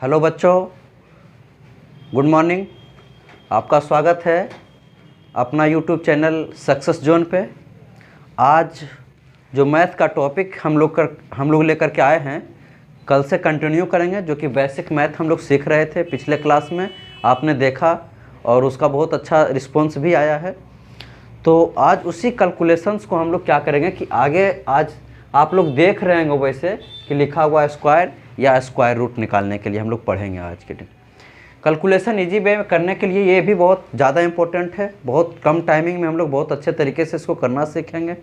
Hello बच्चों, good morning. आपका स्वागत है अपना यूट्यूब चैनल सक्सेस जोन पे। आज जो मैथ का टॉपिक हम लोग लेकर के आए हैं, कल से कंटिन्यू करेंगे। जो कि बेसिक मैथ हम लोग सीख रहे थे पिछले क्लास में, आपने देखा और उसका बहुत अच्छा रिस्पॉन्स भी आया है। तो आज उसी कैलकुलेशंस को हम लोग क्या करेंगे कि आगे आज आप लोग देख रहे हैं वैसे कि लिखा हुआ स्क्वायर या स्क्वायर रूट निकालने के लिए हम लोग पढ़ेंगे आज के दिन। कैलकुलेशन इजी वे में करने के लिए ये भी बहुत ज़्यादा इम्पोर्टेंट है। बहुत कम टाइमिंग में हम लोग बहुत अच्छे तरीके से इसको करना सीखेंगे।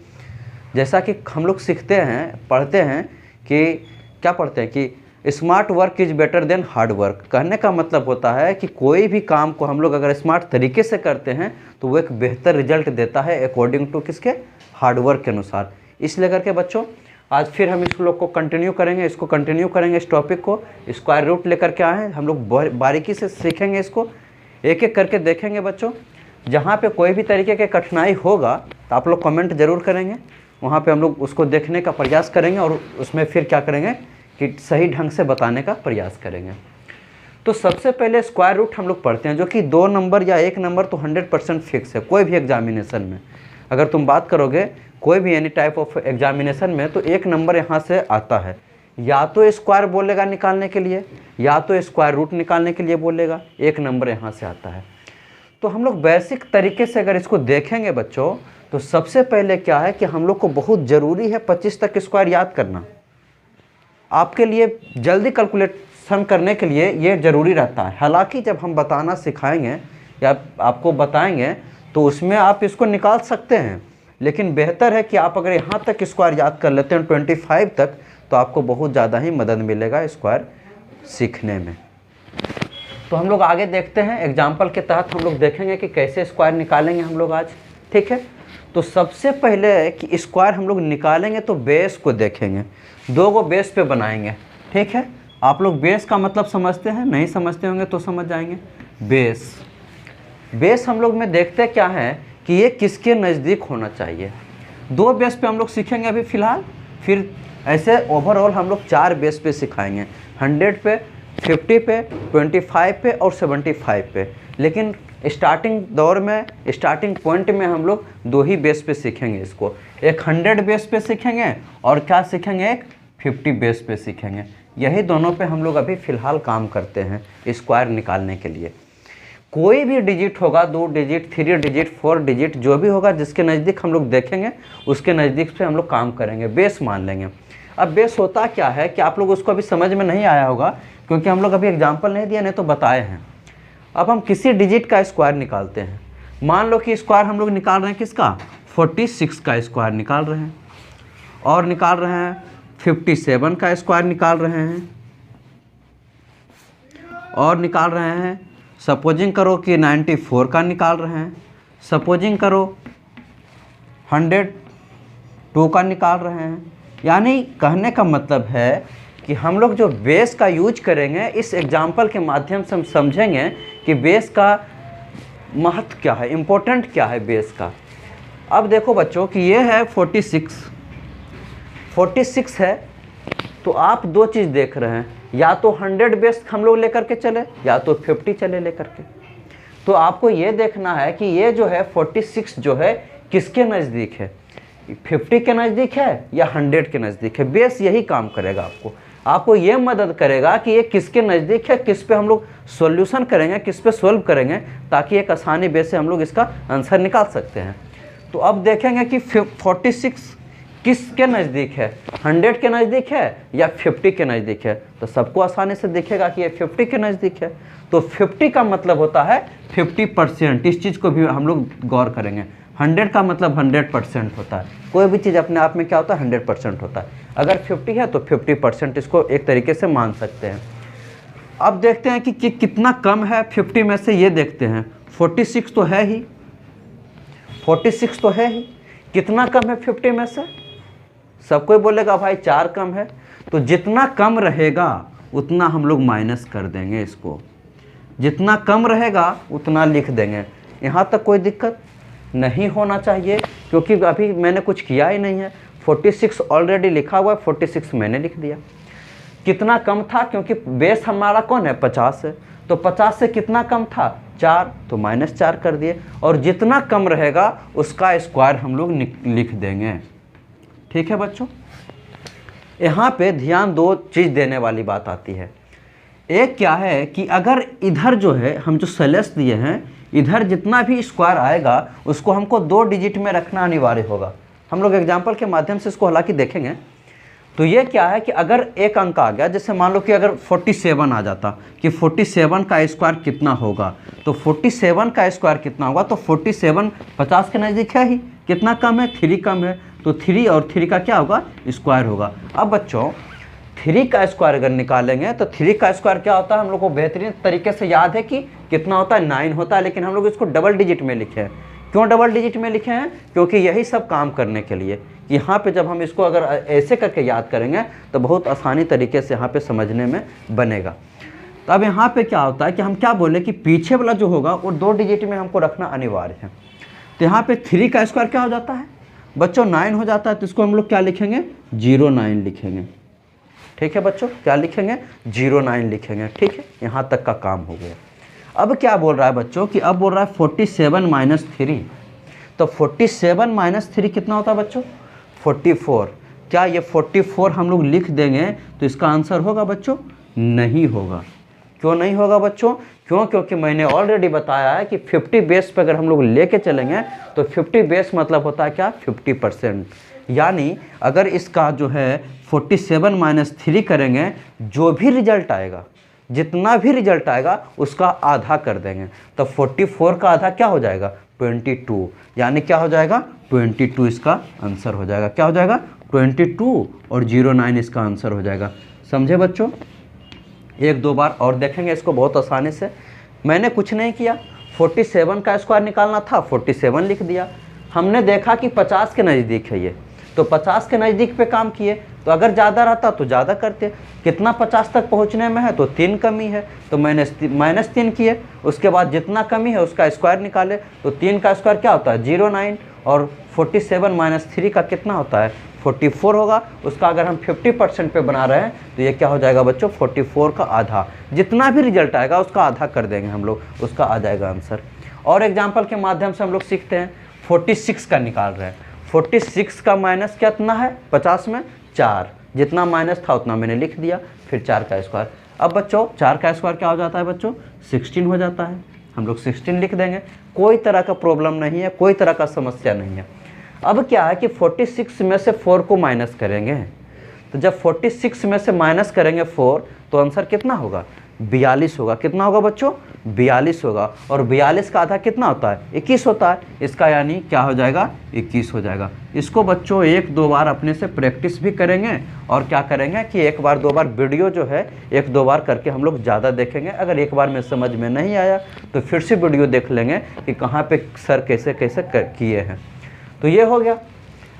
जैसा कि हम लोग सीखते हैं, पढ़ते हैं कि क्या पढ़ते हैं कि smart work is better than hard work. कहने का मतलब होता है कि कोई भी काम को हम लोग अगर स्मार्ट तरीके से करते हैं तो वो एक बेहतर रिजल्ट देता है अकॉर्डिंग टू किसके, हार्ड वर्क के अनुसार। इसलिए करके बच्चों आज फिर हम इस लोग को कंटिन्यू करेंगे, इस टॉपिक को। स्क्वायर रूट लेकर के आए हैं, हम लोग बारीकी से सीखेंगे, इसको एक एक करके देखेंगे बच्चों। जहाँ पे कोई भी तरीके की कठिनाई होगा तो आप लोग कमेंट ज़रूर करेंगे, वहाँ पे हम लोग उसको देखने का प्रयास करेंगे और उसमें फिर क्या करेंगे कि सही ढंग से बताने का प्रयास करेंगे। तो सबसे पहले स्क्वायर रूट हम लोग पढ़ते हैं, जो कि 2 नंबर या 1 नंबर तो 100% फिक्स है। कोई भी एग्जामिनेशन में अगर तुम बात करोगे, कोई भी एनी टाइप ऑफ एग्जामिनेशन में, तो 1 नंबर यहाँ से आता है। या तो स्क्वायर बोलेगा निकालने के लिए, या तो स्क्वायर रूट निकालने के लिए बोलेगा। 1 नंबर यहाँ से आता है। तो हम लोग बेसिक तरीके से अगर इसको देखेंगे बच्चों, तो सबसे पहले क्या है कि हम लोग को बहुत ज़रूरी है 25 तक स्क्वायर याद करना। आपके लिए जल्दी कैलकुलेशन करने के लिए ये ज़रूरी रहता है। हालांकि जब हम बताना सिखाएंगे या आपको बताएंगे तो उसमें आप इसको निकाल सकते हैं, लेकिन बेहतर है कि आप अगर यहाँ तक स्क्वायर याद कर लेते हैं 25 तक, तो आपको बहुत ज़्यादा ही मदद मिलेगा स्क्वायर सीखने में। तो हम लोग आगे देखते हैं, एग्जाम्पल के तहत हम लोग देखेंगे कि कैसे स्क्वायर निकालेंगे हम लोग आज। ठीक है, तो सबसे पहले कि स्क्वायर हम लोग निकालेंगे तो बेस को देखेंगे। 2 को बेस पे बनाएंगे। ठीक है, आप लोग बेस का मतलब समझते हैं, नहीं समझते होंगे तो समझ जाएंगे। बेस हम लोग में देखते क्या है कि ये किसके नज़दीक होना चाहिए। 2 बेस पे हम लोग सीखेंगे अभी फ़िलहाल, फिर ऐसे ओवरऑल हम लोग 4 बेस पे सिखाएंगे, 100 पे, 50 पे, 25 पे और 75 पे। लेकिन स्टार्टिंग दौर में, स्टार्टिंग पॉइंट में हम लोग 2 ही बेस पे सीखेंगे इसको। एक 100 बेस पे सीखेंगे और क्या सीखेंगे, एक 50 बेस पे सीखेंगे। यही दोनों पे हम लोग अभी फ़िलहाल काम करते हैं स्क्वायर निकालने के लिए। कोई भी डिजिट होगा, 2 डिजिट, 3 डिजिट, 4 डिजिट, जो भी होगा जिसके नज़दीक हम लोग देखेंगे उसके नज़दीक से हम लोग काम करेंगे, बेस मान लेंगे। अब बेस होता क्या है कि आप लोग उसको अभी समझ में नहीं आया होगा, क्योंकि हम लोग अभी एग्जाम्पल नहीं दिया, नहीं तो बताए हैं। अब हम किसी डिजिट का स्क्वायर निकालते हैं। मान लो कि स्क्वायर हम लोग निकाल रहे हैं किसका, 46 का स्क्वायर निकाल रहे हैं, और निकाल रहे हैं 57 का स्क्वायर निकाल रहे हैं, और निकाल रहे हैं, सपोजिंग करो कि 94 का निकाल रहे हैं, सपोजिंग करो 102 का निकाल रहे हैं। यानी कहने का मतलब है कि हम लोग जो बेस का यूज करेंगे, इस एग्जाम्पल के माध्यम से हम समझेंगे कि बेस का महत्व क्या है, इम्पोर्टेंट क्या है बेस का। अब देखो बच्चों कि ये है 46 है, तो आप 2 चीज़ देख रहे हैं, या तो 100 बेस हम लोग लेकर के चले, या तो 50 चले लेकर के। तो आपको ये देखना है कि ये जो है 46 जो है किसके नज़दीक है, 50 के नज़दीक है या 100 के नज़दीक है। बेस यही काम करेगा, आपको ये मदद करेगा कि ये किसके नज़दीक है, किस पे हम लोग सॉल्यूशन करेंगे, किस पे सॉल्व करेंगे, ताकि एक आसानी बेस से हम लोग इसका आंसर निकाल सकते हैं। तो अब देखेंगे कि 46 किसके नज़दीक है, 100 के नज़दीक है या 50 के नज़दीक है। तो सबको आसानी से दिखेगा कि ये 50 के नज़दीक है। तो 50 का मतलब होता है 50%। इस चीज़ को भी हम लोग गौर करेंगे। 100 का मतलब 100% होता है। कोई भी चीज़ अपने आप में क्या होता है, 100% होता है। अगर 50 है तो 50% इसको एक तरीके से मान सकते हैं। अब देखते हैं कि कितना कम है 50 में से, ये देखते हैं। 46 तो है ही, 46 तो है ही। कितना कम है 50 में से, सब कोई बोलेगा भाई 4 कम है। तो जितना कम रहेगा उतना हम लोग माइनस कर देंगे इसको, जितना कम रहेगा उतना लिख देंगे। यहाँ तक कोई दिक्कत नहीं होना चाहिए, क्योंकि अभी मैंने कुछ किया ही नहीं है। 46 ऑलरेडी लिखा हुआ है, 46 मैंने लिख दिया। कितना कम था, क्योंकि बेस हमारा कौन है 50 है, तो 50 से कितना कम था 4, तो -4 कर दिए, और जितना कम रहेगा उसका स्क्वायर हम लोग लिख देंगे। ठीक है बच्चों, यहाँ पे ध्यान दो चीज़ देने वाली बात आती है। एक क्या है कि अगर इधर जो है हम जो सेलेस दिए हैं, इधर जितना भी स्क्वायर आएगा उसको हमको 2 डिजिट में रखना अनिवार्य होगा। हम लोग एग्जाम्पल के माध्यम से इसको हालांकि देखेंगे। तो ये क्या है कि अगर एक अंक आ गया, जैसे मान लो कि अगर 47 आ जाता कि 47 का स्क्वायर कितना होगा, तो 47 का स्क्वायर कितना होगा, तो 47 50 के नज़दीक है ही, कितना कम है 3 कम है, तो 3 और 3 का क्या होगा स्क्वायर होगा। अब बच्चों 3 का स्क्वायर अगर निकालेंगे तो 3 का स्क्वायर क्या होता है, हम लोग को बेहतरीन तरीके से याद है कि कितना होता है 9 होता है, लेकिन हम लोग इसको डबल डिजिट में लिखे हैं। क्यों डबल डिजिट में लिखे हैं, क्योंकि यही सब काम करने के लिए कि यहाँ पे जब हम इसको अगर ऐसे करके याद करेंगे तो बहुत आसानी तरीके से यहाँ पे समझने में बनेगा। तो अब यहाँ पे क्या होता है कि हम क्या बोले कि पीछे वाला जो होगा वो 2 डिजिट में हमको रखना अनिवार्य है। तो यहाँ पे 3 का स्क्वायर क्या हो जाता है बच्चों 9 हो जाता है, तो इसको हम लोग क्या लिखेंगे 09 लिखेंगे। ठीक है बच्चों, क्या लिखेंगे 09 लिखेंगे। ठीक है, यहाँ तक का काम हो गया। अब क्या बोल रहा है बच्चों कि अब बोल रहा है 47 - 3, तो 47 - 3 कितना होता है बच्चों 44। क्या ये 44 हम लोग लिख देंगे तो इसका आंसर होगा बच्चों, नहीं होगा। क्यों नहीं होगा बच्चों, क्यों, क्योंकि मैंने ऑलरेडी बताया है कि 50 बेस पर अगर हम लोग लेके चलेंगे तो 50 बेस मतलब होता है क्या 50%, यानी अगर इसका जो है 47 - 3 करेंगे, जो भी रिजल्ट आएगा, जितना भी रिजल्ट आएगा उसका आधा कर देंगे, तो 44 का आधा क्या हो जाएगा 22, यानी क्या हो जाएगा 22 इसका आंसर हो जाएगा। क्या हो जाएगा 22 और 09 इसका आंसर हो जाएगा। समझे बच्चों, 1-2 बार और देखेंगे इसको बहुत आसानी से। मैंने कुछ नहीं किया, 47 का स्क्वायर निकालना था 47 लिख दिया। हमने देखा कि 50 के नज़दीक है ये, तो 50 के नज़दीक पे काम किए, तो अगर ज़्यादा रहता तो ज़्यादा करते। कितना 50 तक पहुंचने में है, तो 3 कमी है, तो -3 किए। उसके बाद जितना कमी है उसका स्क्वायर निकाले, तो 3 का स्क्वायर क्या होता है 09, और 47 - 3 का कितना होता है 44 होगा। उसका अगर हम 50% पे बना रहे हैं तो ये क्या हो जाएगा बच्चों 44 का आधा। जितना भी रिजल्ट आएगा उसका आधा कर देंगे हम लोग, उसका आ जाएगा आंसर। और एग्जाम्पल के माध्यम से हम लोग सीखते हैं, 46 का निकाल रहे हैं। 46 का माइनस कितना है 50 में 4, जितना माइनस था उतना मैंने लिख दिया, फिर 4 का स्क्वायर। अब बच्चों 4 का स्क्वायर क्या हो जाता है बच्चों 16 हो जाता है, हम लोग 16 लिख देंगे। कोई तरह का प्रॉब्लम नहीं है, कोई तरह का समस्या नहीं है। अब क्या है कि 46 में से 4 को माइनस करेंगे, तो जब 46 में से माइनस करेंगे 4 तो आंसर कितना होगा 42 होगा। कितना होगा बच्चों 42 होगा, और 42 का आधा कितना होता है 21 होता है, इसका यानी क्या हो जाएगा 21 हो जाएगा। इसको बच्चों 1-2 बार अपने से प्रैक्टिस भी करेंगे, और क्या करेंगे कि 1 बार 2 बार वीडियो जो है 1-2 बार करके हम लोग ज़्यादा देखेंगे। अगर एक बार में समझ में नहीं आया तो फिर से वीडियो देख लेंगे कि कहाँ पर सर कैसे कैसे किए हैं। तो ये हो गया।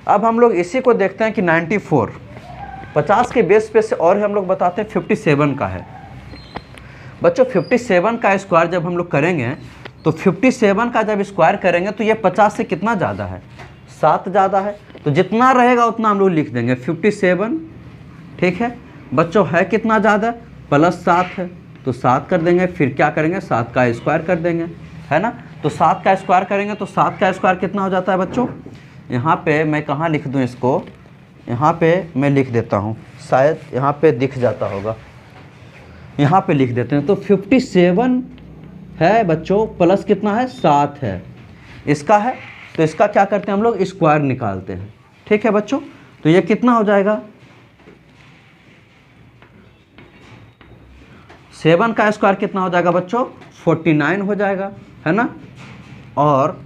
अब हम लोग इसी को देखते हैं कि 94 50 के बेस पे से और हम लोग बताते हैं 57 का है। बच्चों 57 का स्क्वायर जब हम लोग करेंगे तो 57 का जब स्क्वायर करेंगे तो ये 50 से कितना ज़्यादा है 7 ज़्यादा है, तो जितना रहेगा उतना हम लोग लिख देंगे 57। ठीक है बच्चों, है कितना ज़्यादा +7 है, तो 7 कर देंगे, फिर क्या करेंगे 7 का स्क्वायर कर देंगे, है ना। तो 7 का स्क्वायर करेंगे तो 7 का स्क्वायर कितना हो जाता है बच्चों, यहाँ पे मैं कहाँ लिख दूँ इसको, यहाँ पे मैं लिख देता हूँ, शायद यहाँ पे दिख जाता होगा, यहाँ पे लिख देते हैं। तो 57 है बच्चों प्लस कितना है 7 है, इसका है, तो इसका क्या करते हैं हम लोग स्क्वायर निकालते हैं। ठीक है बच्चों, तो ये कितना हो जाएगा 7 का स्क्वायर कितना हो जाएगा बच्चों 49 हो जाएगा, है ना। और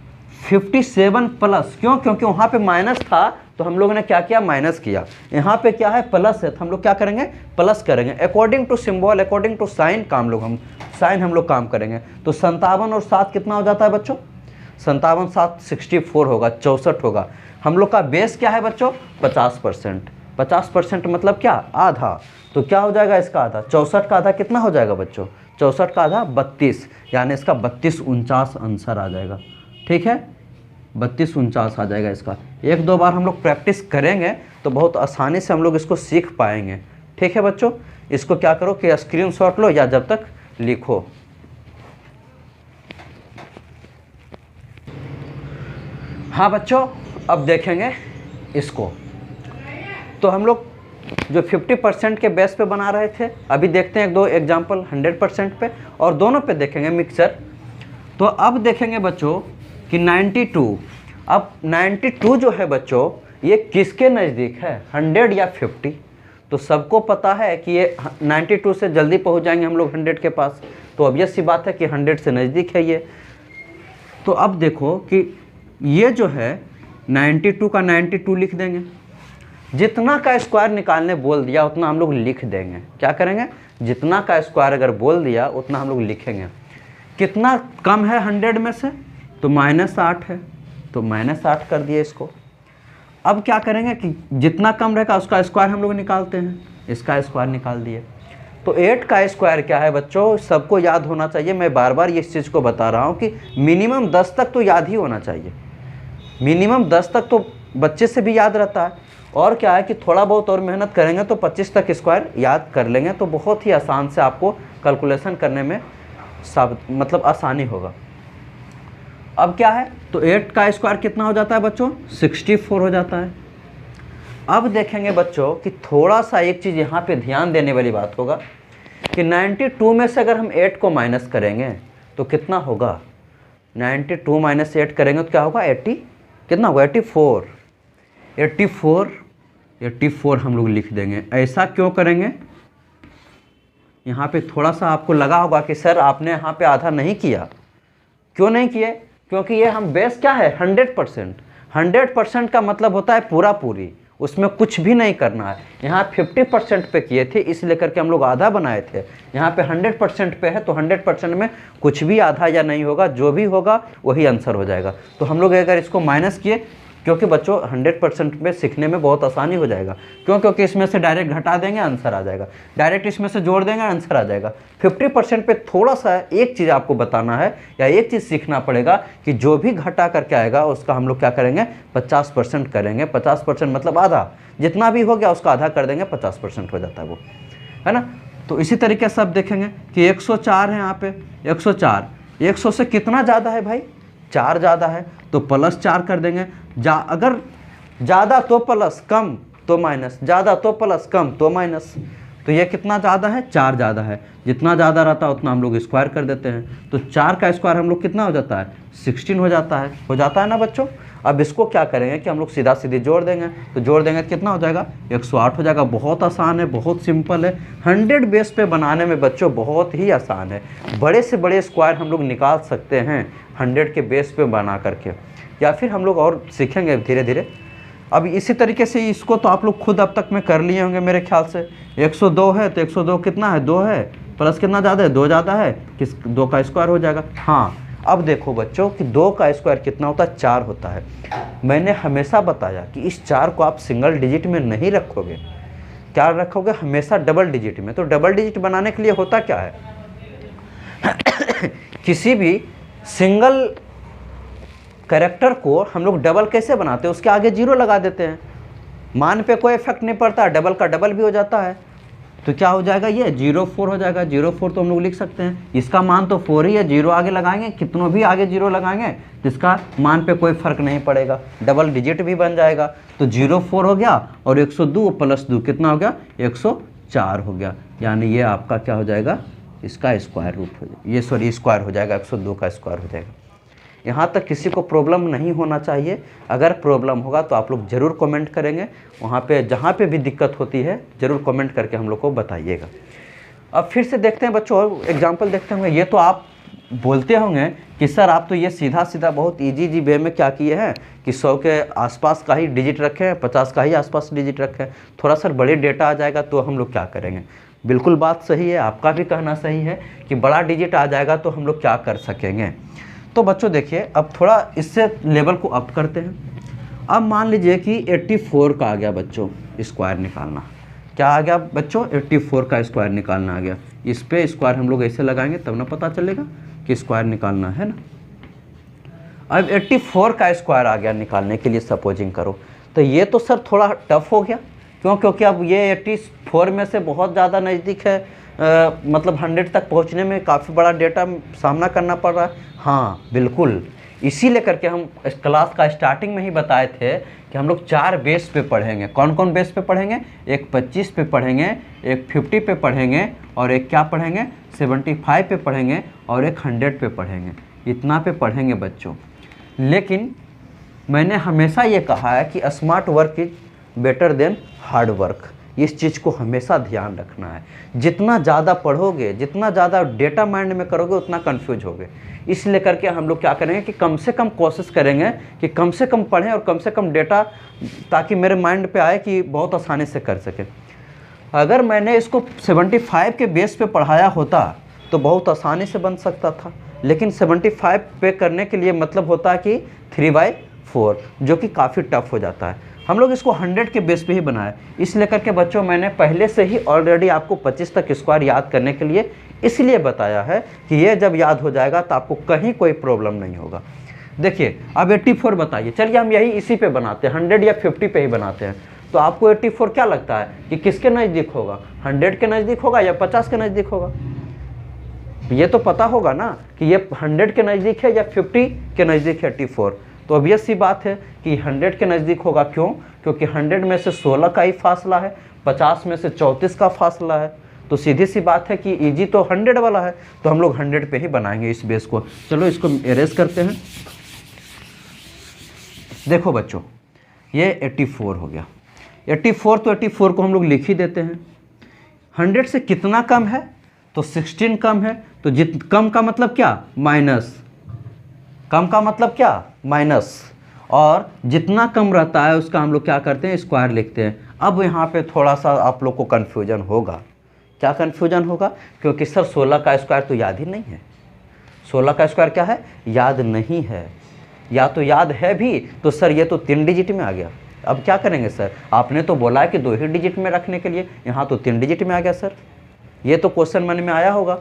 57 प्लस, क्यों, क्योंकि वहाँ पे माइनस था तो हम लोगों ने क्या किया माइनस किया, यहाँ पे क्या है प्लस है तो हम लोग क्या करेंगे प्लस करेंगे। According to symbol, according to sign काम लोग हम लोग काम करेंगे। तो 57 और 7 कितना हो जाता है बच्चों 57 7 64 होगा, 64 होगा। हम लोग का बेस क्या है बच्चों 50%, 50% मतलब क्या आधा, तो क्या हो जाएगा इसका आधा 64 का आधा कितना हो जाएगा बच्चों 64 का आधा 32, यानी इसका 32-49 आंसर आ जाएगा। ठीक है 32-49 आ जाएगा इसका। 1-2 बार हम लोग प्रैक्टिस करेंगे तो बहुत आसानी से हम लोग इसको सीख पाएंगे। ठीक है बच्चों, इसको क्या करो कि स्क्रीनशॉट लो या जब तक लिखो। हाँ बच्चों, अब देखेंगे इसको। तो हम लोग जो 50% के बेस पे बना रहे थे, अभी देखते हैं एक दो एग्जाम्पल 100% पे, और दोनों पे देखेंगे मिक्सर। तो अब देखेंगे बच्चों कि 92, अब 92 जो है बच्चों ये किसके नज़दीक है, 100 या 50? तो सबको पता है कि ये 92 से जल्दी पहुंच जाएंगे हम लोग 100 के पास, तो ऑब्वियस सी बात है कि 100 से नज़दीक है ये। तो अब देखो कि ये जो है 92 का 92 लिख देंगे, जितना का स्क्वायर निकालने बोल दिया उतना हम लोग लिख देंगे। क्या करेंगे, जितना का स्क्वायर अगर बोल दिया उतना हम लोग लिखेंगे। कितना कम है 100 में से, तो -8 है, तो -8 कर दिए इसको। अब क्या करेंगे कि जितना कम रहेगा उसका स्क्वायर हम लोग निकालते हैं, इसका स्क्वायर निकाल दिए। तो 8 का स्क्वायर क्या है बच्चों, सबको याद होना चाहिए। मैं बार बार इस चीज़ को बता रहा हूँ कि मिनिमम 10 तक तो याद ही होना चाहिए, मिनिमम 10 तक तो बच्चे से भी याद रहता है। और क्या है कि थोड़ा बहुत और मेहनत करेंगे तो 25 तक स्क्वायर याद कर लेंगे, तो बहुत ही आसान से आपको कैलकुलेशन करने में मतलब आसानी होगा। अब क्या है, तो 8 का स्क्वायर कितना हो जाता है बच्चों, 64 हो जाता है। अब देखेंगे बच्चों कि थोड़ा सा एक चीज़ यहाँ पे ध्यान देने वाली बात होगा कि 92 में से अगर हम 8 को माइनस करेंगे तो कितना होगा, 92 - 8 करेंगे तो क्या होगा, 80, कितना होगा, 84, 84 हम लोग लिख देंगे। ऐसा क्यों करेंगे, यहाँ पे थोड़ा सा आपको लगा होगा कि सर आपने यहाँ पे आधा नहीं किया। क्यों नहीं किए, क्योंकि ये हम बेस क्या है 100%, 100% का मतलब होता है पूरा पूरी, उसमें कुछ भी नहीं करना है। यहाँ 50% पे किए थे इसलिए करके हम लोग आधा बनाए थे, यहाँ पे 100% पे है तो 100% में कुछ भी आधा या नहीं होगा, जो भी होगा वही आंसर हो जाएगा। तो हम लोग अगर इसको माइनस किए, क्योंकि बच्चों 100% में सीखने में बहुत आसानी हो जाएगा, क्योंकि इसमें से डायरेक्ट घटा देंगे आंसर आ जाएगा, डायरेक्ट इसमें से जोड़ देंगे आंसर आ जाएगा। 50% पे थोड़ा सा एक चीज़ आपको बताना है या एक चीज़ सीखना पड़ेगा कि जो भी घटा करके आएगा उसका हम लोग क्या करेंगे, 50% करेंगे। 50% मतलब आधा, जितना भी हो गया उसका आधा कर देंगे, 50% हो जाता है वो, है ना। तो इसी तरीके से अब देखेंगे कि 104 है यहाँ पे, 104, 100 से कितना ज़्यादा है भाई, 4 ज़्यादा है, तो +4 कर देंगे। अगर ज़्यादा तो प्लस, कम तो माइनस, ज़्यादा तो प्लस, कम तो माइनस। तो ये कितना ज़्यादा है, 4 ज़्यादा है, जितना ज़्यादा रहता है उतना हम लोग स्क्वायर कर देते हैं। तो 4 का स्क्वायर हम लोग कितना हो जाता है, 16 हो जाता है ना बच्चों। अब इसको क्या करेंगे कि हम लोग सीधा सीधी जोड़ देंगे, तो जोड़ देंगे तो कितना हो जाएगा, 108 हो जाएगा। बहुत आसान है, बहुत सिंपल है, 100 बेस पे बनाने में बच्चों बहुत ही आसान है। बड़े से बड़े स्क्वायर हम लोग निकाल सकते हैं 100 के बेस पे बना करके, या फिर हम लोग और सीखेंगे धीरे धीरे। अब इसी तरीके से इसको तो आप लोग खुद अब तक में कर लिए होंगे मेरे ख्याल से। 102 है तो 102 कितना है, 2 है, प्लस कितना ज़्यादा है, 2 ज़्यादा है, 2 का स्क्वायर हो जाएगा। हाँ, अब देखो बच्चों कि 2 का स्क्वायर कितना होता है, 4 होता है। मैंने हमेशा बताया कि इस 4 को आप सिंगल डिजिट में नहीं रखोगे, क्या रखोगे, हमेशा डबल डिजिट में। तो डबल डिजिट बनाने के लिए होता क्या है किसी भी सिंगल कैरेक्टर को हम लोग डबल कैसे बनाते हैं, उसके आगे 0 लगा देते हैं, मान पे कोई इफेक्ट नहीं पड़ता, डबल का डबल भी हो जाता है। तो क्या हो जाएगा, ये 04 हो जाएगा। 04 तो हम लोग लिख सकते हैं, इसका मान तो 4 ही है, 0 आगे लगाएंगे, कितनों भी आगे 0 लगाएंगे जिसका मान पे कोई फर्क नहीं पड़ेगा, डबल डिजिट भी बन जाएगा। तो 04 हो गया और 102 + 2 कितना हो गया, 104 हो गया। यानी ये आपका क्या हो जाएगा, इसका स्क्वायर रूट हो जाएगा, ये सॉरी स्क्वायर हो जाएगा, 102 का स्क्वायर हो जाएगा। यहाँ तक किसी को प्रॉब्लम नहीं होना चाहिए। अगर प्रॉब्लम होगा तो आप लोग ज़रूर कमेंट करेंगे, वहाँ पे जहाँ पे भी दिक्कत होती है ज़रूर कमेंट करके हम लोग को बताइएगा। अब फिर से देखते हैं बच्चों, और एग्जाम्पल देखते होंगे। ये तो आप बोलते होंगे कि सर आप तो ये सीधा सीधा बहुत ईजी वे में क्या किए हैं कि 100 के आसपास का ही डिजिट रखे हैं, 50 का ही आसपास डिजिट रखे हैं, थोड़ा सा बड़े डेटा आ जाएगा तो हम लोग क्या करेंगे। बिल्कुल बात सही है, आपका भी कहना सही है कि बड़ा डिजिट आ जाएगा तो हम लोग क्या कर सकेंगे। तो बच्चों देखिए, अब थोड़ा इससे लेवल को अप करते हैं। अब मान लीजिए कि 84 का आ गया बच्चों स्क्वायर निकालना, क्या आ गया बच्चों, 84 का स्क्वायर निकालना आ गया। इस पे स्क्वायर हम लोग ऐसे लगाएंगे तब ना पता चलेगा कि स्क्वायर निकालना है ना। अब 84 का स्क्वायर आ गया निकालने के लिए, सपोजिंग करो, तो ये तो सर थोड़ा टफ हो गया, क्यों? क्योंकि अब ये 84 में से बहुत ज़्यादा नज़दीक है, मतलब 100 तक पहुंचने में काफ़ी बड़ा डेटा सामना करना पड़ रहा है। हाँ बिल्कुल, इसीलिए करके हम इस क्लास का स्टार्टिंग में ही बताए थे कि हम लोग 4 बेस पे पढ़ेंगे। कौन कौन बेस पे पढ़ेंगे? एक 25 पे पढ़ेंगे, एक 50 पे पढ़ेंगे, और एक क्या पढ़ेंगे? 75 पे पढ़ेंगे, और एक 100 पे पढ़ेंगे। इतना पे पढ़ेंगे बच्चों। लेकिन मैंने हमेशा ये कहा है कि smart work is better than hard work. इस चीज़ को हमेशा ध्यान रखना है। जितना ज़्यादा पढ़ोगे, जितना ज़्यादा डेटा माइंड में करोगे, उतना कंफ्यूज होगे। इसलिए करके हम लोग क्या करेंगे कि कम से कम कोशिश करेंगे कि कम से कम पढ़ें और कम से कम डेटा, ताकि मेरे माइंड पे आए कि बहुत आसानी से कर सके। अगर मैंने इसको 75 के बेस पे पढ़ाया होता तो बहुत आसानी से बन सकता था, लेकिन 75 पे करने के लिए मतलब होता है कि 3/4, जो कि काफ़ी टफ हो जाता है। हम लोग इसको 100 के बेस पे ही बनाए। इसलिए करके बच्चों मैंने पहले से ही ऑलरेडी आपको 25 तक स्क्वायर याद करने के लिए इसलिए बताया है कि ये जब याद हो जाएगा तो आपको कहीं कोई प्रॉब्लम नहीं होगा। देखिए अब 84 बताइए। चलिए हम यही इसी पे बनाते हैं, 100 या 50 पे ही बनाते हैं। तो आपको 84 क्या लगता है कि किसके नज़दीक होगा? 100 के नज़दीक होगा या 50 के नज़दीक होगा? ये तो पता होगा ना कि ये 100 के नज़दीक है या 50 के नज़दीक है 84। तो ऑब्वियस सी बात है कि 100 के नज़दीक होगा। क्यों? क्योंकि 100 में से 16 का ही फासला है, 50 में से 34 का फासला है। तो सीधी सी बात है कि इजी तो 100 वाला है, तो हम लोग 100 पे ही बनाएंगे इस बेस को। चलो इसको इरेज करते हैं। देखो बच्चों, ये 84 हो गया। 84 तो 84 को हम लोग लिख ही देते हैं। 100 से कितना कम है? तो 16 कम है। तो कम का मतलब क्या? माइनस। कम का मतलब क्या? माइनस। और जितना कम रहता है उसका हम लोग क्या करते हैं? स्क्वायर लिखते हैं। अब यहाँ पे थोड़ा सा आप लोग को कन्फ्यूजन होगा। क्या कन्फ्यूजन होगा? क्योंकि सर 16 का स्क्वायर तो याद ही नहीं है। 16 का स्क्वायर क्या है? याद नहीं है। या तो याद है भी तो सर ये तो 3 डिजिट में आ गया। अब क्या करेंगे सर? आपने तो बोला है कि 2 ही डिजिट में रखने के लिए, यहाँ तो 3 डिजिट में आ गया सर। ये तो क्वेश्चन मन में आया होगा।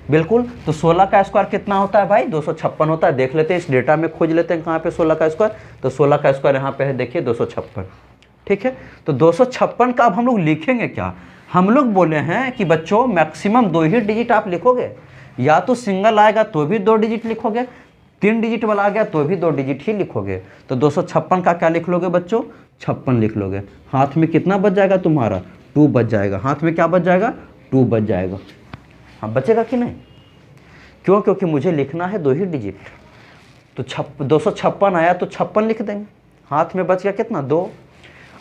बिल्कुल। तो 16 का स्क्वायर कितना होता है भाई? 256 होता है। देख लेते हैं, इस डेटा में खोज लेते हैं कहाँ पे 16 का स्क्वायर। तो 16 का स्क्वायर यहाँ पे है, देखिए 256। ठीक है, तो 256 का अब हम लोग लिखेंगे क्या? हम लोग बोले हैं कि बच्चों मैक्सिमम 2 ही डिजिट आप लिखोगे। या तो सिंगल आएगा तो भी 2 डिजिट लिखोगे, 3 डिजिट वाला आ गया तो भी 2 डिजिट ही लिखोगे। तो 256 का क्या लिख लोगे बच्चों? 56 लिख लोगे। हाथ में कितना बच जाएगा तुम्हारा? 2 बच जाएगा। हाथ में क्या बच जाएगा? 2 बच जाएगा। हाँ, बचेगा कि नहीं? क्यों? क्योंकि मुझे लिखना है 2 ही डिजिट। तो 256 आया तो 56 लिख देंगे। हाथ में बच गया कितना? 2।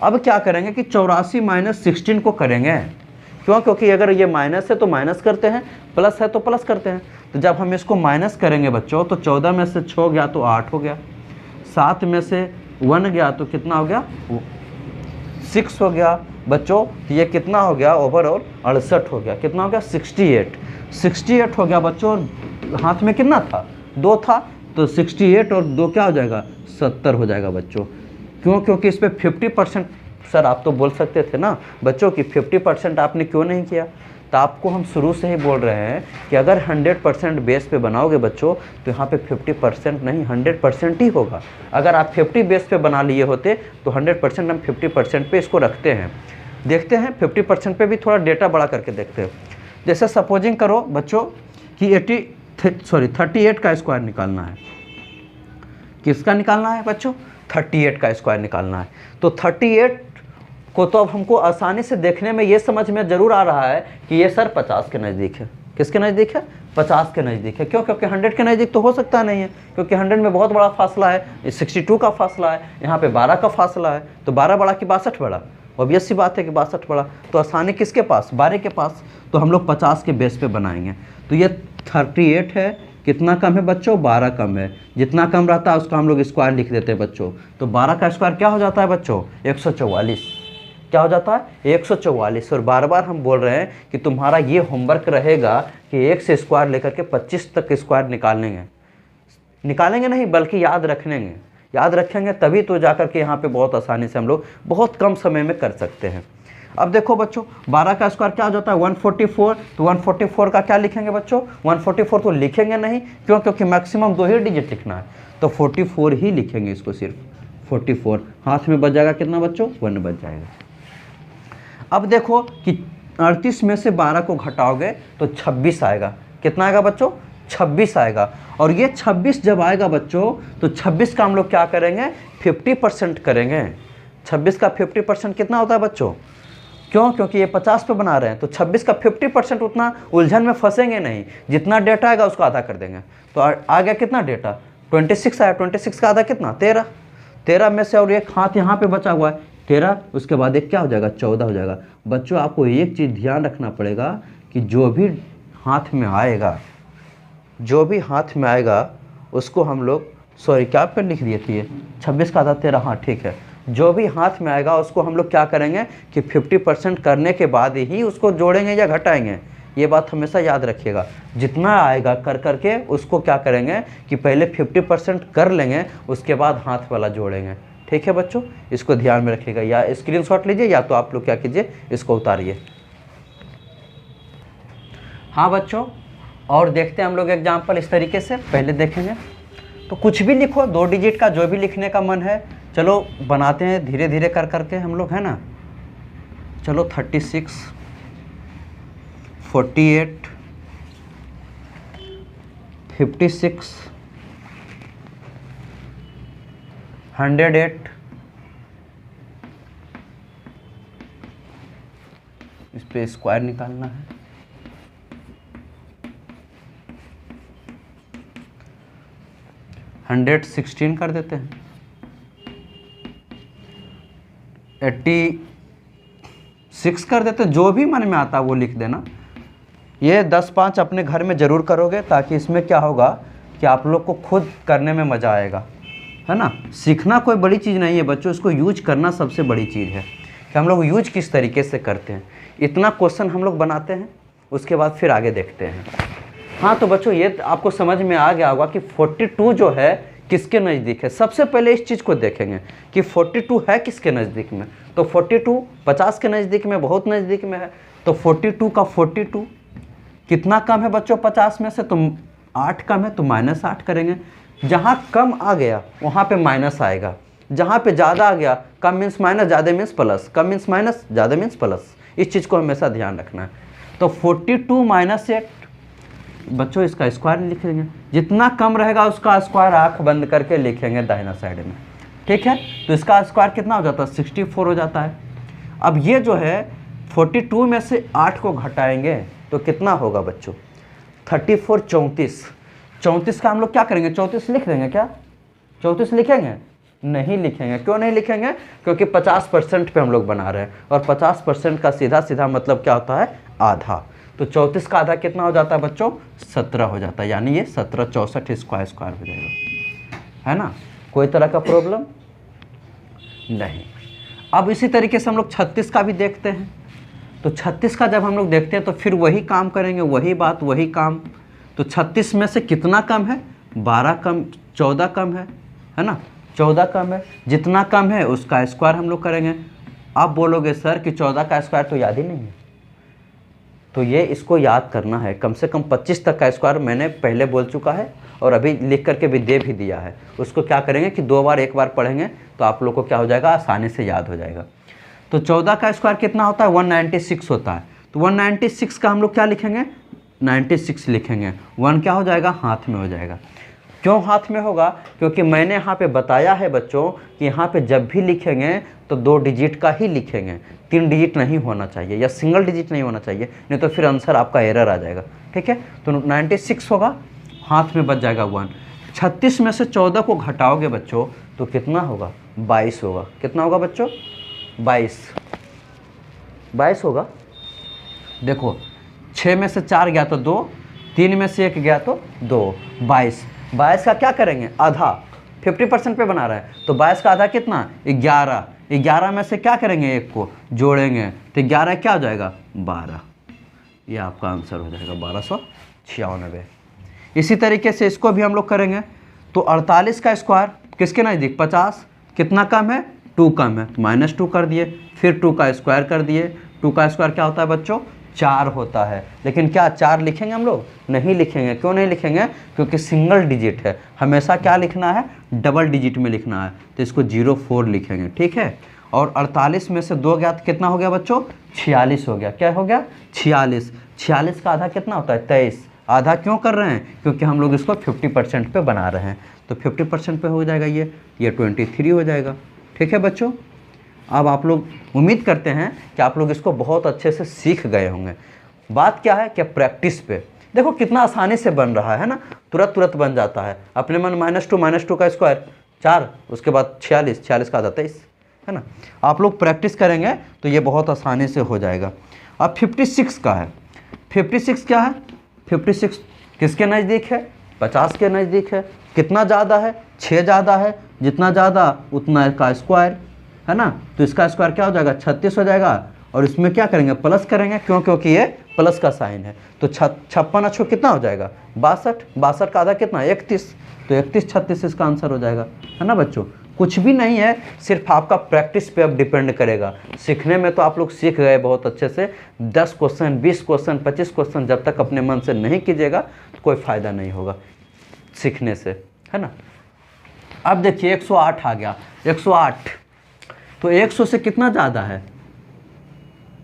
अब क्या करेंगे कि 84 माइनस 16 को करेंगे। क्यों? क्योंकि अगर ये माइनस है तो माइनस करते हैं, प्लस है तो प्लस करते हैं। तो जब हम इसको माइनस करेंगे बच्चों, तो 14 में से 6 गया तो 8 हो गया, 7 में से 1 गया तो कितना हो गया? 6 हो गया बच्चों। ये कितना हो गया ओवरऑल? 68 हो गया। कितना हो गया? 68 हो गया बच्चों। हाथ में कितना था? 2 था। तो 68 और 2 क्या हो जाएगा? 70 हो जाएगा बच्चों। क्यों? क्योंकि इस पर 50%। सर आप तो बोल सकते थे ना बच्चों कि 50% आपने क्यों नहीं किया? तो आपको हम शुरू से ही बोल रहे हैं कि अगर 100% बेस पे बनाओगे बच्चों तो यहाँ पे 50% नहीं 100% ही होगा। अगर आप 50 बेस पे बना लिए होते तो 100% हम 50% पे इसको रखते हैं। देखते हैं 50% पे भी थोड़ा डेटा बड़ा करके देखते हैं। जैसे सपोजिंग करो बच्चों कि 38 का स्क्वायर निकालना है। किसका निकालना है बच्चों? 38 का स्क्वायर निकालना है। तो 38 को तो अब हमको आसानी से देखने में ये समझ में ज़रूर आ रहा है कि ये सर 50 के नज़दीक है। किसके नज़दीक है? 50 के नज़दीक है। क्यों? क्योंकि 100 के नज़दीक तो हो सकता नहीं है, क्योंकि 100 में बहुत बड़ा फासला है। 62 का फासला है, यहाँ पे 12 का फासला है। तो 12 बड़ा कि 62 बड़ा? ऑब्वियस सी बात है कि 62 बड़ा। तो आसानी किसके पास? 12 के पास। तो हम लोग 50 के बेस पे बनाएंगे। तो ये 38 है। कितना कम है बच्चों? 12 कम है। जितना कम रहता है उसका हम लोग स्क्वायर लिख देते हैं बच्चों। तो 12 का स्क्वायर क्या हो जाता है बच्चों? 144। क्या हो जाता है? 144। और बार बार हम बोल रहे हैं कि तुम्हारा ये होमवर्क रहेगा कि 1 से स्क्वायर लेकर के 25 तक स्क्वायर निकालेंगे नहीं बल्कि याद रखेंगे। याद रखेंगे तभी तो जाकर के यहाँ पे बहुत आसानी से हम लोग बहुत कम समय में कर सकते हैं। अब देखो बच्चों 12 का स्क्वायर क्या हो जाता है? 144। तो 144 का क्या लिखेंगे बच्चों? 144 तो लिखेंगे नहीं। क्यों? क्योंकि मैक्सिमम 2 ही डिजिट लिखना है। तो 44 ही लिखेंगे इसको, सिर्फ 44। हाथ में बच जाएगा कितना बच्चों? 1 बच जाएगा। अब देखो कि 38 में से 12 को घटाओगे तो 26 आएगा। कितना आएगा बच्चों? 26 आएगा। और ये 26 जब आएगा बच्चों तो 26 का हम लोग क्या करेंगे? 50% करेंगे। 26 का 50% कितना होता है बच्चों? क्यों? क्योंकि ये 50 पे बना रहे हैं, तो 26 का 50% उतना उलझन में फंसेंगे नहीं। जितना डेटा आएगा उसको आधा कर देंगे। तो आ गया कितना डेटा? 26 आया। 26 का आधा कितना? 13। 13 में से और एक हाथ यहाँ पे बचा हुआ है 13, उसके बाद एक क्या हो जाएगा? 14 हो जाएगा। बच्चों आपको एक चीज़ ध्यान रखना पड़ेगा कि जो भी हाथ में आएगा उसको हम लोग, सॉरी क्या पे लिख दिए थे? 26 का आधा 13, हाँ ठीक है। जो भी हाथ में आएगा उसको हम लोग क्या करेंगे कि 50% करने के बाद ही उसको जोड़ेंगे या घटाएंगे। ये बात हमेशा याद रखिएगा। जितना आएगा कर करके उसको क्या करेंगे कि पहले 50% कर लेंगे, उसके बाद हाथ वाला जोड़ेंगे। ठीक है बच्चों, इसको ध्यान में रखिएगा। या स्क्रीनशॉट लीजिए या तो आप लोग क्या कीजिए, इसको उतारिए। हाँ बच्चों, और देखते हैं हम लोग एग्जाम्पल इस तरीके से। पहले देखेंगे तो कुछ भी लिखो, 2 डिजिट का जो भी लिखने का मन है। चलो बनाते हैं धीरे धीरे कर करके हम लोग, है ना। चलो 36, 48, 56, 108, इस पे स्क्वायर निकालना है। 116 कर देते हैं। 86 कर देते हैं। जो भी मन में आता है वो लिख देना। ये 10-5 अपने घर में ज़रूर करोगे, ताकि इसमें क्या होगा कि आप लोग को खुद करने में मज़ा आएगा, है ना। सीखना कोई बड़ी चीज़ नहीं है बच्चों, इसको यूज करना सबसे बड़ी चीज़ है कि हम लोग यूज किस तरीके से करते हैं। इतना क्वेश्चन हम लोग बनाते हैं, उसके बाद फिर आगे देखते हैं। हाँ तो बच्चों ये आपको समझ में आ गया होगा कि 42 जो है किसके नज़दीक है। सबसे पहले इस चीज़ को देखेंगे कि 42 है किसके नज़दीक में। तो 42 50 के नज़दीक में, बहुत नज़दीक में है। तो 42 का 42 कितना कम है बच्चों 50 में से? तो 8 कम है, तो -8 करेंगे। जहाँ कम आ गया वहाँ पे माइनस आएगा, जहाँ पे ज़्यादा आ गया, कम मीन्स माइनस, ज़्यादा means plus, come means minus, ज़्यादा मीन्स प्लस। इस चीज़ को हमेशा ध्यान रखना है। तो 42 - 8 बच्चों इसका स्क्वायर लिखेंगे। जितना कम रहेगा उसका स्क्वायर आँख बंद करके लिखेंगे दाहिना साइड में। ठीक है, तो इसका स्क्वायर कितना हो जाता है? 64 हो जाता है। अब ये जो है 42 में से 8 को घटाएंगे तो कितना होगा बच्चों? 34 34। 34 का हम लोग क्या करेंगे? 34 लिख देंगे क्या? 34 लिखेंगे? नहीं लिखेंगे। क्यों नहीं लिखेंगे? क्योंकि 50% पे हम लोग बना रहे हैं, और 50% का सीधा सीधा मतलब क्या होता है? आधा। तो 34 का आधा कितना हो जाता है बच्चों? 17 हो जाता है। यानी ये 17 64 स्क्वायर हो जाएगा, है ना। कोई तरह का प्रॉब्लम नहीं। अब इसी तरीके से हम लोग 36 का भी देखते हैं। तो 36 का जब हम लोग देखते हैं तो फिर वही काम करेंगे, वही बात वही काम। तो 36 में से कितना कम है? 12 कम, 14 कम है ना। 14 कम है। जितना कम है उसका स्क्वायर हम लोग करेंगे। आप बोलोगे सर कि 14 का स्क्वायर तो याद ही नहीं है। तो ये इसको याद करना है। कम से कम 25 तक का स्क्वायर मैंने पहले बोल चुका है, और अभी लिख करके भी दे भी दिया है। उसको क्या करेंगे कि 2 बार 1 बार पढ़ेंगे तो आप लोग को क्या हो जाएगा? आसानी से याद हो जाएगा। तो 14 का स्क्वायर कितना होता है? 196 होता है। तो 196 का हम लोग क्या लिखेंगे? 96 लिखेंगे। 1 क्या हो जाएगा? हाथ में हो जाएगा। क्यों हाथ में होगा? क्योंकि मैंने यहाँ पे बताया है बच्चों कि यहाँ पे जब भी लिखेंगे तो 2 डिजिट का ही लिखेंगे, 3 डिजिट नहीं होना चाहिए, या सिंगल डिजिट नहीं होना चाहिए, नहीं तो फिर आंसर आपका एरर आ जाएगा। ठीक है, तो 96 होगा, हाथ में बच जाएगा 1। 36 में से 14 को घटाओगे बच्चों तो कितना होगा? 22 होगा। कितना होगा बच्चों? 22 होगा। देखो 6 में से 4 गया तो 2, 3 में से 1 गया तो 2, 22। 22 का क्या करेंगे? आधा। 50% पे बना रहा है, तो 22 का आधा कितना? 11। 11 में से क्या करेंगे? 1 को जोड़ेंगे तो 11 क्या हो जाएगा? 12। ये आपका आंसर हो जाएगा 1296। इसी तरीके से इसको भी हम लोग करेंगे। तो 48 का स्क्वायर किसके नज़दीक? 50। कितना कम है? 2 कम है, -2 कर दिए। फिर 2 का स्क्वायर कर दिए। 2 का स्क्वायर क्या होता है बच्चों? 4 होता है। लेकिन क्या 4 लिखेंगे हम लोग? नहीं लिखेंगे। क्यों नहीं लिखेंगे? क्योंकि सिंगल डिजिट है। हमेशा क्या लिखना है? डबल डिजिट में लिखना है। तो इसको 04 लिखेंगे। ठीक है, और 48 में से 2 गया तो कितना हो गया बच्चों? 46 हो गया। क्या हो गया? 46। 46 का आधा कितना होता है? 23। आधा क्यों कर रहे हैं? क्योंकि हम लोग इसको 50% पे बना रहे हैं, तो 50% पे हो जाएगा ये 23 हो जाएगा। ठीक है बच्चों, अब आप लोग उम्मीद करते हैं कि आप लोग इसको बहुत अच्छे से सीख गए होंगे। बात क्या है कि प्रैक्टिस पे देखो कितना आसानी से बन रहा है ना, तुरंत बन जाता है। अपने मन -2 का स्क्वायर 4, उसके बाद 46 का आधा 23, है ना। आप लोग प्रैक्टिस करेंगे तो ये बहुत आसानी से हो जाएगा। अब 56 का है। 56 क्या है? 56 किसके नज़दीक है? 50 के नज़दीक है। कितना ज़्यादा है? 6 ज़्यादा है। जितना ज़्यादा उतना इसका स्क्वायर, है ना। तो इसका स्क्वायर क्या हो जाएगा? 36 हो जाएगा। और इसमें क्या करेंगे? प्लस करेंगे, क्यों? क्योंकि ये प्लस का साइन है। तो 56 अच्छो कितना हो जाएगा? 62। 62 का आधा कितना? 31। तो 31 36 इसका आंसर हो जाएगा, है ना बच्चों। कुछ भी नहीं है, सिर्फ आपका प्रैक्टिस पे अब डिपेंड करेगा। सीखने में तो आप लोग सीख गए बहुत अच्छे से। 10 क्वेश्चन, 20 क्वेश्चन, 25 क्वेश्चन जब तक अपने मन से नहीं कीजिएगा तो कोई फ़ायदा नहीं होगा सीखने से, है ना। अब देखिए 108 आ गया। 108 तो 100 से कितना ज़्यादा है?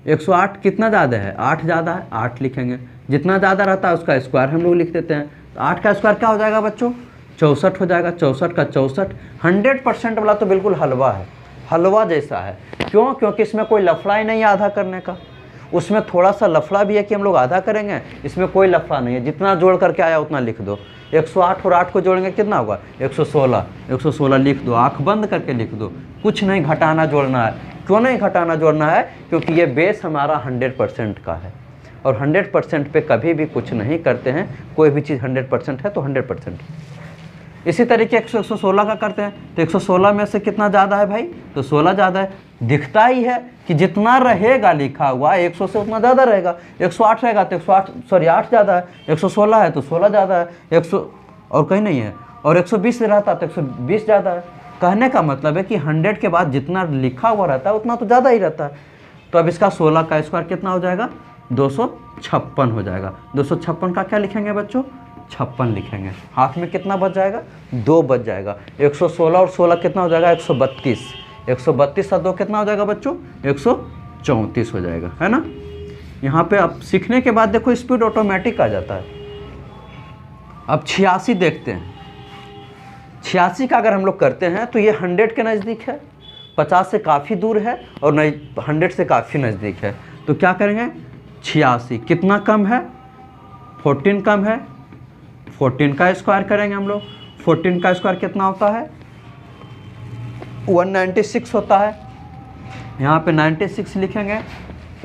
108 कितना ज़्यादा है? 8 ज़्यादा है। 8 लिखेंगे। जितना ज़्यादा रहता है उसका स्क्वायर हम लोग लिख देते हैं। तो 8 का स्क्वायर क्या हो जाएगा बच्चों? 64 हो जाएगा। 64 का 64। 100% वाला तो बिल्कुल हलवा है, हलवा जैसा है। क्यों? क्योंकि इसमें कोई लफड़ा ही नहीं है आधा करने का। उसमें थोड़ा सा लफड़ा भी है कि हम लोग आधा करेंगे, इसमें कोई लफड़ा नहीं है। जितना जोड़ करके आया उतना लिख दो। 108 और 8 को जोड़ेंगे कितना होगा? 116। 116 लिख दो, आँख बंद करके लिख दो। कुछ नहीं घटाना जोड़ना है। क्यों नहीं घटाना जोड़ना है? क्योंकि ये बेस हमारा 100% का है, और 100% पे कभी भी कुछ नहीं करते हैं। कोई भी चीज़ 100% है तो 100%। इसी तरीके 116 का करते हैं। तो 116 में से कितना ज़्यादा है भाई? तो 16 ज़्यादा है। दिखता ही है कि जितना रहेगा लिखा हुआ 100 से उतना ज़्यादा रहेगा। 108 रहेगा तो 8 ज़्यादा है। 116 है तो 16 ज़्यादा है। 100 और कहीं नहीं है। और 120 रहता तो 120 ज़्यादा है। कहने का मतलब है कि 100 के बाद जितना लिखा हुआ रहता है उतना तो ज़्यादा ही रहता है। तो अब इसका 16 का स्क्वायर कितना हो जाएगा? 256 हो जाएगा। 256 का क्या लिखेंगे बच्चों? 56 लिखेंगे। हाथ में कितना बच जाएगा? 2 बच जाएगा। 116 और 16 कितना हो जाएगा? 132। 132 और 2 कितना हो जाएगा बच्चों? 134 हो जाएगा, है ना। यहाँ पे अब सीखने के बाद देखो स्पीड ऑटोमेटिक आ जाता है। अब 86 देखते हैं। 86 का अगर हम लोग करते हैं तो ये 100 के नज़दीक है, 50 से काफ़ी दूर है और 100 से काफ़ी नज़दीक है। तो क्या करेंगे? 86 कितना कम है? 14 कम है। 14 का स्क्वायर करेंगे हम लोग। 14 का स्क्वायर कितना होता है? 196 होता है। यहाँ पे 96 लिखेंगे।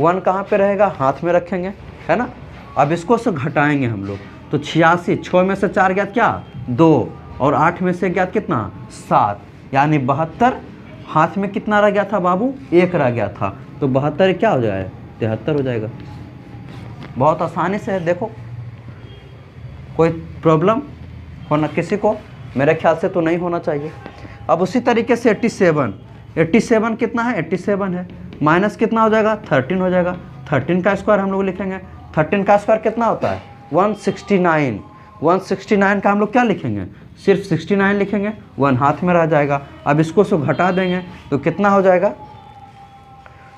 1 कहाँ पे रहेगा? हाथ में रखेंगे, है ना। अब इसको से घटाएंगे हम लोग। तो 86, 6 में से 4 ज्ञात क्या? 2, और 8 में से ज्ञात कितना? 7, यानी 72। हाथ में कितना रह गया था बाबू? 1 रह गया था। तो 72 क्या हो जाएगा? 73 हो जाएगा। बहुत आसानी से है, देखो कोई प्रॉब्लम होना किसी को, मेरे ख्याल से तो नहीं होना चाहिए। अब उसी तरीके से 87 कितना है? 87 है। माइनस कितना हो जाएगा? 13 हो जाएगा। 13 का स्क्वायर हम लोग लिखेंगे। 13 का स्क्वायर कितना होता है? 169। 169 का हम लोग क्या लिखेंगे? सिर्फ 69 लिखेंगे। 1 हाथ में रह जाएगा। अब इसको से घटा देंगे तो कितना हो जाएगा?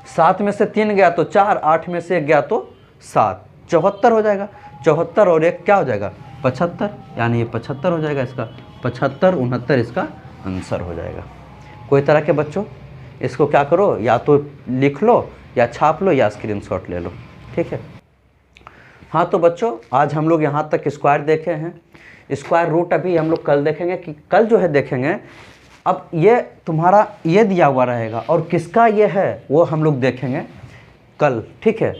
7 में से 3 गया तो 4, 8 में से 1 गया तो 7, 74 हो जाएगा। 74 और 1 क्या हो जाएगा? 75, यानी ये 75 हो जाएगा। इसका 75, 69 इसका आंसर हो जाएगा। कोई तरह के बच्चों इसको क्या करो, या तो लिख लो या छाप लो या स्क्रीनशॉट ले लो, ठीक है। हाँ तो बच्चों आज हम लोग यहाँ तक स्क्वायर देखे हैं। स्क्वायर रूट अभी हम लोग कल देखेंगे, कि कल जो है देखेंगे। अब ये तुम्हारा ये दिया हुआ रहेगा और किसका ये है वो हम लोग देखेंगे कल, ठीक है।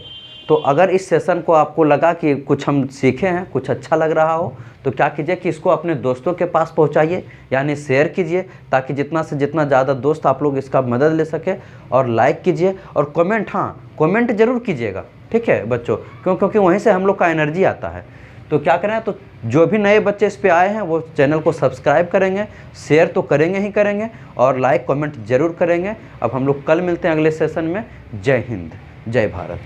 तो अगर इस सेशन को आपको लगा कि कुछ हम सीखे हैं, कुछ अच्छा लग रहा हो, तो क्या कीजिए कि इसको अपने दोस्तों के पास पहुंचाइए, यानी शेयर कीजिए, ताकि जितना से जितना ज़्यादा दोस्त आप लोग इसका मदद ले सके। और लाइक कीजिए और कमेंट, हाँ कमेंट ज़रूर कीजिएगा, ठीक है बच्चों, क्योंकि वहीं से हम लोग का एनर्जी आता है। तो क्या करें, तो जो भी नए बच्चे इस पे आए हैं वो चैनल को सब्सक्राइब करेंगे, शेयर तो करेंगे ही करेंगे और लाइक कमेंट ज़रूर करेंगे। अब हम लोग कल मिलते हैं अगले सेशन में। जय हिंद, जय भारत।